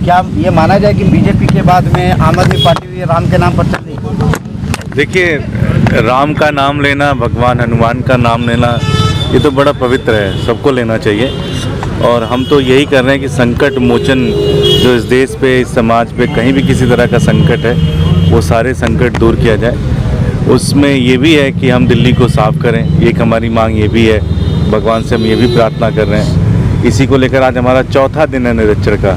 क्या ये माना जाए कि बीजेपी के बाद में आम आदमी पार्टी भी राम के नाम पर चल रही है? देखिए, राम का नाम लेना, भगवान हनुमान का नाम लेना, ये तो बड़ा पवित्र है, सबको लेना चाहिए। और हम तो यही कर रहे हैं कि संकट मोचन जो इस देश पे, इस समाज पे कहीं भी किसी तरह का संकट है, वो सारे संकट दूर किया जाए। उसमें ये भी है कि हम दिल्ली को साफ़ करें, एक हमारी मांग ये भी है। भगवान से हम ये भी प्रार्थना कर रहे हैं। इसी को लेकर आज हमारा चौथा दिन है निरीक्षण का।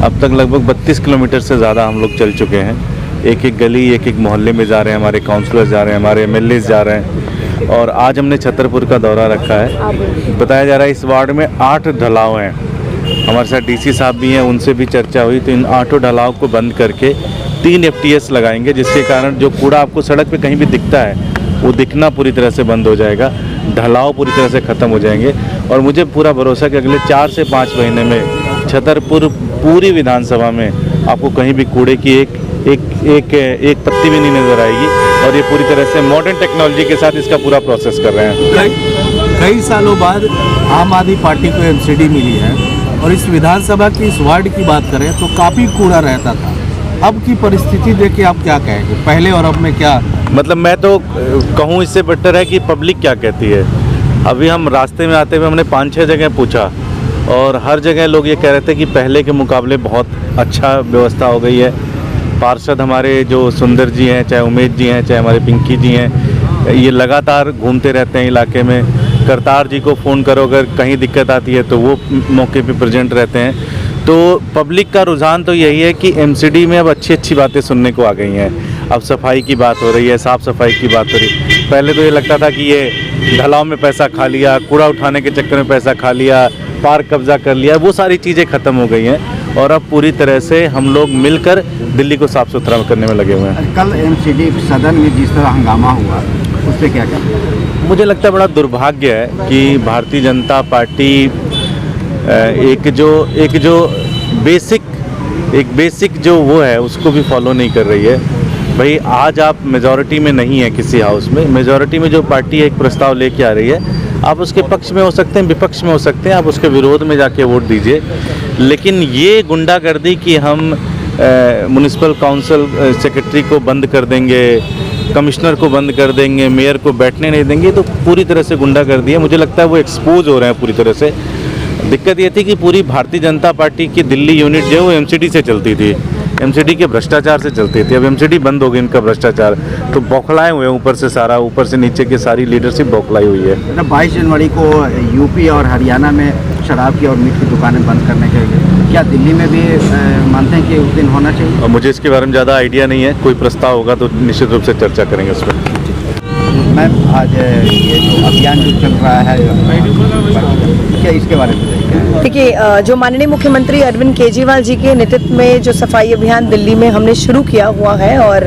अब तक लगभग 32 किलोमीटर से ज़्यादा हम लोग चल चुके हैं। एक एक गली, एक एक मोहल्ले में जा रहे हैं, हमारे काउंसलर जा रहे हैं, हमारे एमएलए जा रहे हैं। और आज हमने छतरपुर का दौरा रखा है। बताया जा रहा है इस वार्ड में 8 ढलाव हैं। हमारे साथ डीसी साहब भी हैं, उनसे भी चर्चा हुई। तो इन 8 ढलाव को बंद करके 3 FTS लगाएंगे, जिसके कारण जो कूड़ा आपको सड़क पे कहीं भी दिखता है वो दिखना पूरी तरह से बंद हो जाएगा, ढलाव पूरी तरह से ख़त्म हो जाएंगे। और मुझे पूरा भरोसा कि अगले 4 से 5 महीने में छतरपुर पूरी विधानसभा में आपको कहीं भी कूड़े की एक पत्ती भी नहीं नज़र आएगी। और ये पूरी तरह से मॉडर्न टेक्नोलॉजी के साथ इसका पूरा प्रोसेस कर रहे हैं। कई सालों बाद आम आदमी पार्टी को MCD मिली है और इस विधानसभा की इस वार्ड की बात करें तो काफ़ी कूड़ा रहता था। अब की परिस्थिति देख के आप क्या कहेंगे, पहले और अब में क्या? मतलब मैं तो कहूँ इससे बेटर है कि पब्लिक क्या कहती है। अभी हम रास्ते में आते हुए हमने 5-6 जगह पूछा और हर जगह लोग ये कह रहे थे कि पहले के मुकाबले बहुत अच्छा व्यवस्था हो गई है। पार्षद हमारे जो सुंदर जी हैं, चाहे उमेश जी हैं, चाहे हमारे पिंकी जी हैं, ये लगातार घूमते रहते हैं इलाके में। करतार जी को फ़ोन करो अगर कहीं दिक्कत आती है तो वो मौके पे प्रेजेंट रहते हैं। तो पब्लिक का रुझान तो यही है कि MCD में अब अच्छी अच्छी बातें सुनने को आ गई हैं। अब सफाई की बात हो रही है, साफ़ सफाई की बात हो रही है। पहले तो ये लगता था कि ये ढलाव में पैसा खा लिया, कूड़ा उठाने के चक्कर में पैसा खा लिया, पार्क कब्जा कर लिया, वो सारी चीज़ें ख़त्म हो गई हैं। और अब पूरी तरह से हम लोग मिलकर दिल्ली को साफ़ सुथरा करने में लगे हुए हैं। कल MCD सदन में जिस तरह हंगामा हुआ, उससे क्या कहना? मुझे लगता है बड़ा दुर्भाग्य है कि भारतीय जनता पार्टी एक जो बेसिक जो वो है उसको भी फॉलो नहीं कर रही है। भाई आज आप मेजॉरिटी में नहीं है किसी हाउस में, मेजॉरिटी में जो पार्टी एक प्रस्ताव लेके आ रही है, आप उसके पक्ष में हो सकते हैं, विपक्ष में हो सकते हैं, आप उसके विरोध में जाके वोट दीजिए। लेकिन ये गुंडागर्दी कि हम म्युनिसिपल काउंसिल सेक्रेटरी को बंद कर देंगे, कमिश्नर को बंद कर देंगे, मेयर को बैठने नहीं देंगे, तो पूरी तरह से गुंडागर्दी है। मुझे लगता है वो एक्सपोज हो रहे हैं पूरी तरह से। दिक्कत ये थी कि पूरी भारतीय जनता पार्टी की दिल्ली यूनिट जो है वो MCD से चलती थी, MCD के भ्रष्टाचार से चलती थी। अब MCD बंद हो गई, इनका भ्रष्टाचार तो बौखलाए हुए हैं ऊपर से सारा, ऊपर से नीचे की सारी लीडरशिप बौखलाई हुई है। 22 जनवरी को यूपी और हरियाणा में शराब की और मीट की दुकानें बंद करने के लिए क्या दिल्ली में भी मानते हैं कि उस दिन होना चाहिए? मुझे इसके बारे में ज़्यादा आइडिया नहीं है, कोई प्रस्ताव होगा तो निश्चित रूप से चर्चा करेंगे उस पर। मैम, आज ये जो अभियान जो चल रहा है, क्या इसके बारे में देखिए, जो माननीय मुख्यमंत्री अरविंद केजरीवाल जी के नेतृत्व में जो सफाई अभियान दिल्ली में हमने शुरू किया हुआ है और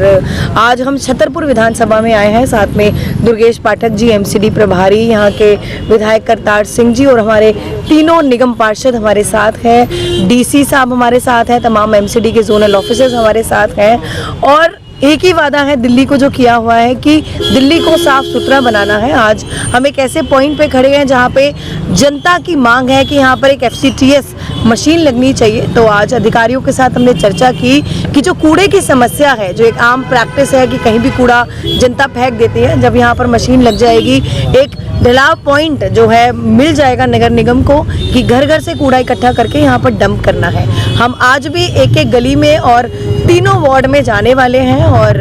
आज हम छतरपुर विधानसभा में आए हैं। साथ में दुर्गेश पाठक जी MCD प्रभारी, यहाँ के विधायक करतार सिंह जी और हमारे तीनों निगम पार्षद हमारे साथ हैं, DC साहब हमारे साथ हैं, तमाम MCD के जोनल ऑफिसर्स हमारे साथ हैं। और एक ही वादा है दिल्ली को जो किया हुआ है कि दिल्ली को साफ सुथरा बनाना है। आज हम एक ऐसे पॉइंट पे खड़े हैं जहाँ पे जनता की मांग है कि यहाँ पर एक FCTS मशीन लगनी चाहिए। तो आज अधिकारियों के साथ हमने चर्चा की कि जो कूड़े की समस्या है, जो एक आम प्रैक्टिस है कि कहीं भी कूड़ा जनता फेंक देती है, जब यहाँ पर मशीन लग जाएगी, एक ढलाव पॉइंट जो है मिल जाएगा नगर निगम को कि घर घर से कूड़ा इकट्ठा करके यहाँ पर डंप करना है। हम आज भी एक एक गली में और तीनों वार्ड में जाने वाले हैं और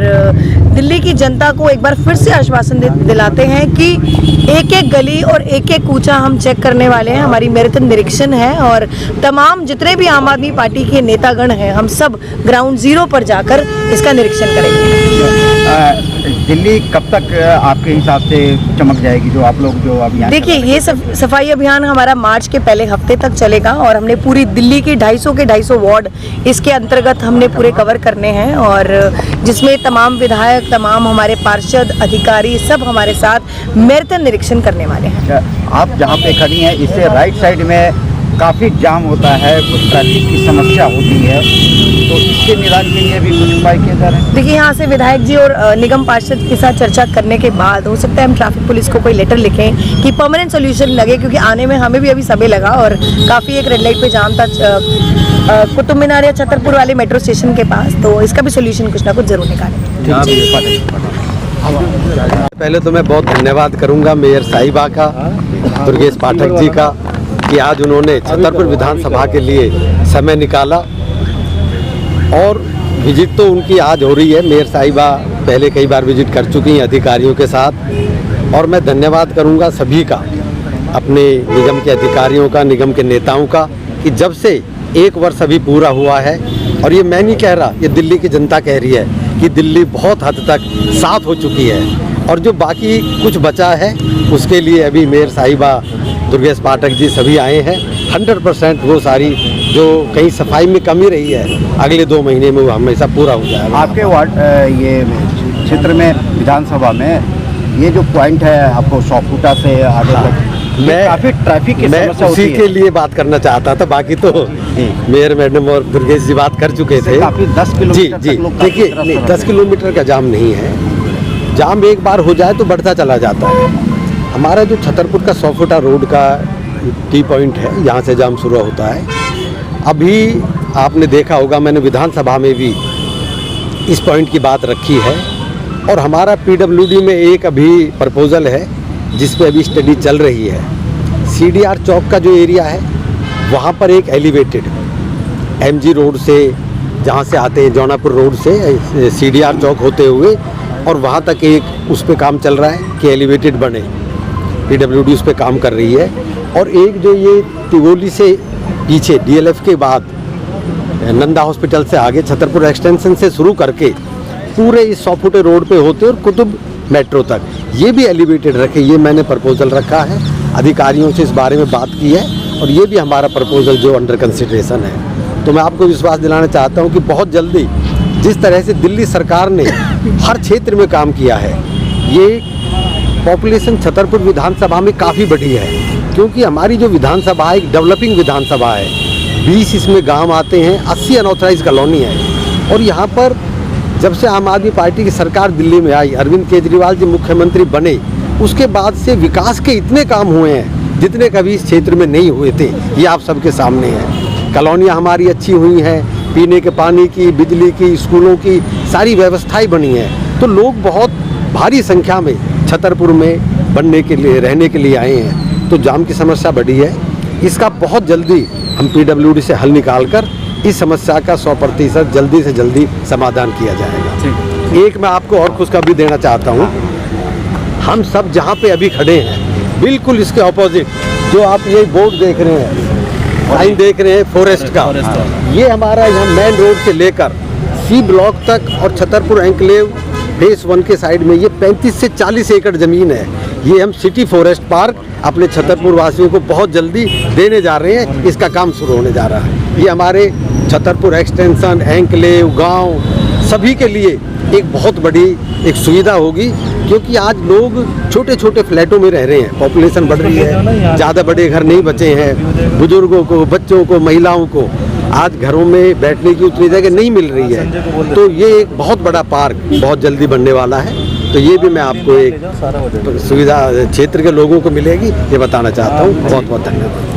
दिल्ली की जनता को एक बार फिर से आश्वासन दिलाते हैं कि एक एक गली और एक एक कूचा हम चेक करने वाले हैं। हमारी मैराथन निरीक्षण है और तमाम जितने भी आम आदमी पार्टी के नेतागण हैं, हम सब ग्राउंड जीरो पर जाकर इसका निरीक्षण करेंगे। दिल्ली कब तक आपके हिसाब से चमक जाएगी, जो आप लोग जो अभियान? देखिए, ये सफाई अभियान हमारा मार्च के पहले हफ्ते तक चलेगा और हमने पूरी दिल्ली के 250 वार्ड इसके अंतर्गत हमने पूरे कवर करने हैं और जिसमें तमाम विधायक, तमाम हमारे पार्षद, अधिकारी सब हमारे साथ मैराथन निरीक्षण करने वाले हैं। आप जहाँ पे खड़ी हैं, इससे राइट साइड में काफ़ी जाम होता है, ट्रैफिक की समस्या होती है, तो इसके निदान के लिए भी कुछ उपाय किए जा रहे हैं? देखिए, यहाँ से विधायक जी और निगम पार्षद के साथ चर्चा करने के बाद हो सकता है हम ट्रैफिक पुलिस को कोई लेटर लिखें कि परमानेंट सोल्यूशन लगे, क्योंकि आने में हमें भी अभी समय लगा और काफ़ी एक रेड लाइट पे जाम था। कुतुब मीनार या छतरपुर वाले मेट्रो स्टेशन के पास, तो इसका भी सोल्यूशन कुछ ना कुछ जरूर निकालेंगे। पहले तो मैं बहुत धन्यवाद करूंगा मेयर साहिबा का, दुर्गेश पाठक जी का, कि आज उन्होंने छतरपुर विधानसभा के लिए समय निकाला। और विजिट तो उनकी आज हो रही है, मेयर साहिबा पहले कई बार विजिट कर चुकी हैं अधिकारियों के साथ। और मैं धन्यवाद करूंगा सभी का, अपने निगम के अधिकारियों का, निगम के नेताओं का, कि जब से 1 वर्ष अभी पूरा हुआ है, और ये मैं नहीं कह रहा, ये दिल्ली की जनता कह रही है कि दिल्ली बहुत हद तक साफ हो चुकी है, और जो बाकी कुछ बचा है उसके लिए अभी मेयर साहिबा, दुर्गेश पाठक जी सभी आए हैं। 100% वो सारी जो कहीं सफाई में कमी रही है अगले 2 महीने में वो हमेशा पूरा हो जाएगा। आपके वार्ड ये क्षेत्र में विधानसभा में ये जो पॉइंट है आपको 100 फुटा से आगे तक, मैं काफी ट्रैफिक की मैं समस्या उसी होती के है। लिए बात करना चाहता था, बाकी तो मेयर मैडम और दुर्गेश जी बात कर चुके थे। काफी 10 जी किलोमीटर जी तक लोग काफी देखिए, त्रस्त नहीं, रहते 10 किलोमीटर का जाम नहीं है। जाम एक बार हो जाए तो बढ़ता चला जाता है। हमारा जो छतरपुर का 100 फुटा रोड का टी पॉइंट है, यहाँ से जाम शुरू होता है। अभी आपने देखा होगा, मैंने विधानसभा में भी इस पॉइंट की बात रखी है। और हमारा पीडब्ल्यूडी में एक अभी प्रपोजल है जिस पे अभी स्टडी चल रही है। सीडीआर चौक का जो एरिया है वहाँ पर एक एलिवेटेड एमजी रोड से, जहाँ से आते हैं जौनापुर रोड से सीडीआर चौक होते हुए और वहाँ तक एक उस पे काम चल रहा है कि एलिवेटेड बने। पीडब्ल्यूडी उस पे काम कर रही है। और एक जो ये तिगोली से पीछे डीएलएफ के बाद नंदा हॉस्पिटल से आगे छतरपुर एक्सटेंशन से शुरू करके पूरे इस 100 फुटे रोड पे होते और कुतुब मेट्रो तक ये भी एलिवेटेड रखे, ये मैंने प्रपोजल रखा है। अधिकारियों से इस बारे में बात की है और ये भी हमारा प्रपोजल जो अंडर कंसिडरेशन है। तो मैं आपको विश्वास दिलाना चाहता हूँ कि बहुत जल्दी जिस तरह से दिल्ली सरकार ने हर क्षेत्र में काम किया है, ये पॉपुलेशन छतरपुर विधानसभा में काफ़ी बढ़ी है, क्योंकि हमारी जो विधानसभा है एक डेवलपिंग विधानसभा है। 20 इसमें गांव आते हैं, 80 अनऑथराइज कॉलोनी है। और यहाँ पर जब से आम आदमी पार्टी की सरकार दिल्ली में आई, अरविंद केजरीवाल जी मुख्यमंत्री बने, उसके बाद से विकास के इतने काम हुए हैं जितने कभी इस क्षेत्र में नहीं हुए थे। ये आप सबके सामने है। कॉलोनियाँ हमारी अच्छी हुई हैं, पीने के पानी की, बिजली की, स्कूलों की सारी व्यवस्थाएं बनी हैं। तो लोग बहुत भारी संख्या में छतरपुर में बनने के लिए, रहने के लिए आए हैं। तो जाम की समस्या बढ़ी है, इसका बहुत जल्दी हम पीडब्ल्यूडी से हल निकालकर इस समस्या का 100% जल्दी से जल्दी समाधान किया जाएगा। एक मैं आपको और खुशखबरी देना चाहता हूँ, हम सब जहाँ पे अभी खड़े हैं बिल्कुल इसके ऑपोजिट जो आप ये बोर्ड देख रहे हैं, लाइन देख रहे हैं फॉरेस्ट का, ये हमारा यहाँ मेन रोड से लेकर सी ब्लॉक तक और छतरपुर एंक्लेव फेस 1 के साइड में ये 35 से 40 एकड़ ज़मीन है। ये हम सिटी फॉरेस्ट पार्क अपने छतरपुर वासियों को बहुत जल्दी देने जा रहे हैं। इसका काम शुरू होने जा रहा है। ये हमारे छतरपुर एक्सटेंशन, एंक्लेव, गांव सभी के लिए एक बहुत बड़ी एक सुविधा होगी, क्योंकि आज लोग छोटे छोटे फ्लैटों में रह रहे हैं, पॉपुलेशन बढ़ रही है, ज़्यादा बड़े घर नहीं बचे हैं। बुजुर्गों को, बच्चों को, महिलाओं को आज घरों में बैठने की उतनी जगह नहीं मिल रही है। तो ये एक बहुत बड़ा पार्क बहुत जल्दी बनने वाला है। तो ये भी मैं आपको एक सुविधा क्षेत्र के लोगों को मिलेगी, ये बताना चाहता हूँ। बहुत बहुत धन्यवाद।